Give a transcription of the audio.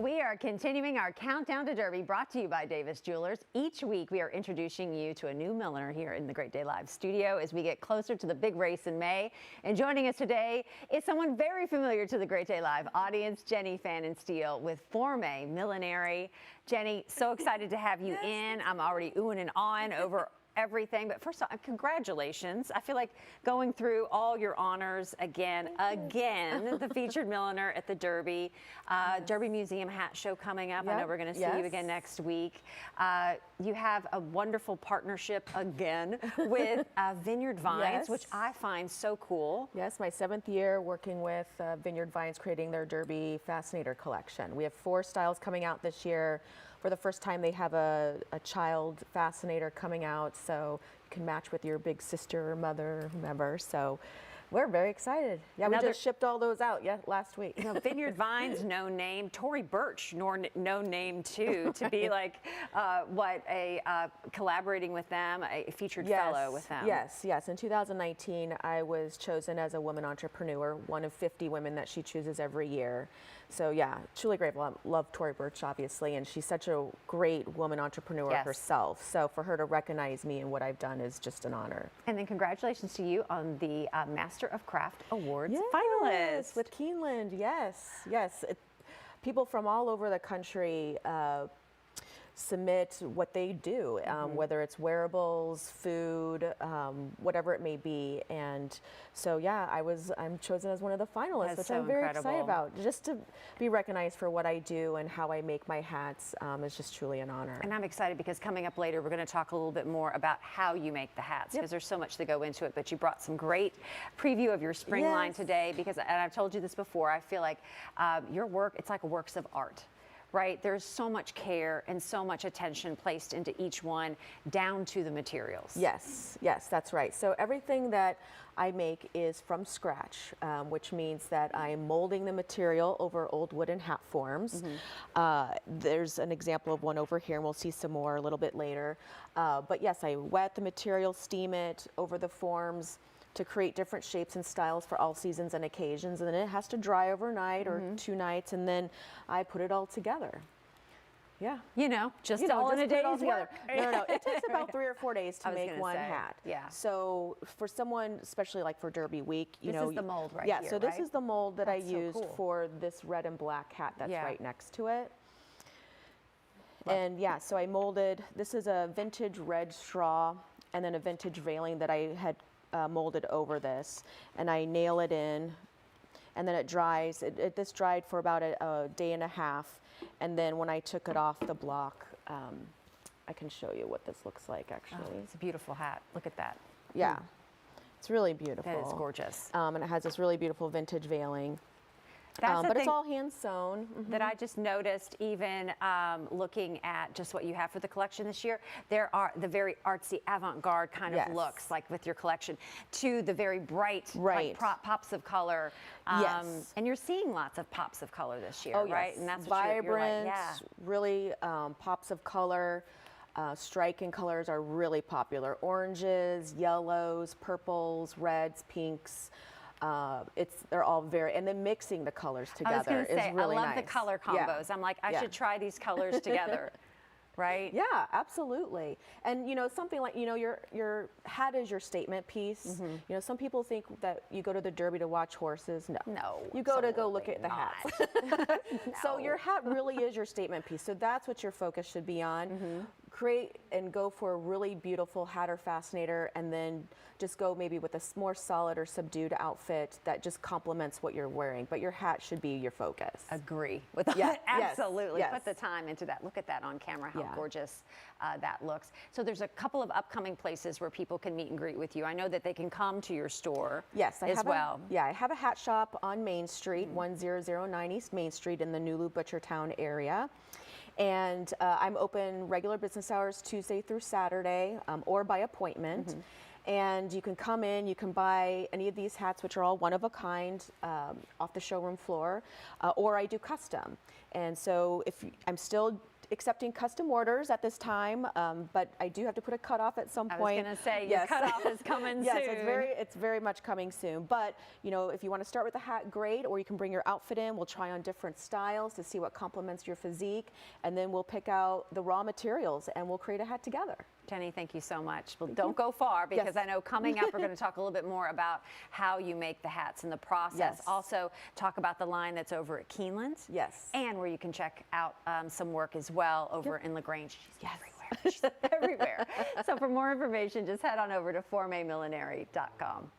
We are continuing our countdown to Derby, brought to you by Davis Jewelers. Each week we are introducing you to a new milliner here in the Great Day Live studio as we get closer to the big race in May. And joining us today is someone very familiar to the Great Day Live audience, Jenny Fannin Steele with Formé Millinery. Jenny, so excited to have you in. I'm already oohing and ahhing over everything, but first of all, congratulations. I feel like going through all your honors again, the featured milliner at the Derby, Derby Museum hat show coming up. I know we're going to see you again next week. You have a wonderful partnership again with Vineyard Vines, which I find so cool. Yes, my 7th year working with Vineyard Vines, creating their Derby Fascinator collection. We have 4 styles coming out this year. For the first time, they have a child fascinator coming out, so you can match with your big sister, mother, whomever. So we're very excited. Yeah, we just shipped all those out last week. You know, Vineyard Vines, no name. Tory Burch, no name too. To be like, collaborating with them, a featured fellow with them. Yes. In 2019, I was chosen as a woman entrepreneur, one of 50 women that she chooses every year. So yeah, truly grateful. I love Tory Burch, obviously, and she's such a great woman entrepreneur herself. So for her to recognize me and what I've done is just an honor. And then congratulations to you on the Master of Craft Awards finalist. With Keeneland, yes. People from all over the country submit what they do, whether it's wearables, food, whatever it may be. And so, yeah, I'm chosen as one of the finalists, which I'm very excited about. Just to be recognized for what I do and how I make my hats is just truly an honor. And I'm excited because coming up later, we're going to talk a little bit more about how you make the hats, because there's so much to go into it. But you brought some great preview of your spring line today, because, and I've told you this before, I feel like your work, it's like works of art. Right? There's so much care and so much attention placed into each one, down to the materials. Yes, that's right. So everything that I make is from scratch, which means that I'm molding the material over old wooden hat forms. There's an example of one over here, and we'll see some more a little bit later. But yes, I wet the material, steam it over the forms to create different shapes and styles for all seasons and occasions, and then it has to dry overnight or 2 nights, and then I put it all together. Yeah, just all in a day's work. No, it takes about 3 or 4 days to make one hat. Yeah. So for someone, especially like for Derby week, this is the mold right here. Yeah. So this is the mold that I used for this red and black hat that's right next to it. And yeah, so I molded. This is a vintage red straw, and then a vintage veiling that I had molded over this, and I nail it in, and then it dries. This dried for about a day and a half, and then when I took it off the block, I can show you what this looks like actually. Oh, it's a beautiful hat. Look at that. Yeah, it's really beautiful. That is gorgeous. And it has this really beautiful vintage veiling. But it's all hand sewn. That I just noticed, even looking at just what you have for the collection this year. There are the very artsy, avant-garde kind of looks, like with your collection, to the very bright like, pops of color. And you're seeing lots of pops of color this year, right? And that's vibrant, really pops of color. Striking colors are really popular. Oranges, yellows, purples, reds, pinks. They're all and then mixing the colors together is really nice. I love the color combos. I'm like, I should try these colors together. Right? Yeah, absolutely. And something like, your hat is your statement piece. Some people think that you go to the Derby to watch horses. No. You go to look at the hats. So your hat really is your statement piece. So that's what your focus should be on. Create and go for a really beautiful hat or fascinator, and then just go maybe with a more solid or subdued outfit that just complements what you're wearing. But your hat should be your focus. Agree with that. Absolutely. Put the time into that. Look at that on camera, how gorgeous that looks. So there's a couple of upcoming places where people can meet and greet with you. I know that they can come to your store as well. I have a hat shop on Main Street, 1009 East Main Street in the Nulu Butchertown area. And I'm open regular business hours Tuesday through Saturday, or by appointment. And you can come in, you can buy any of these hats, which are all one of a kind, off the showroom floor, or I do custom. And so I'm still accepting custom orders at this time, but I do have to put a cutoff at some I point. was going to say, Yes. your cutoff is coming yes, soon. it's very much coming soon. But you know, if you want to start with a hat, great, or you can bring your outfit in. We'll try on different styles to see what complements your physique, and then we'll pick out the raw materials and we'll create a hat together. Jenny, thank you so much. Well, don't go far, because I know coming up we're going to talk a little bit more about how you make the hats and the process. Yes. Also talk about the line that's over at Keeneland's. Yes. And where you can check out some work as well over in LaGrange. She's everywhere. She's everywhere. So for more information, just head on over to ForméMillinery.com.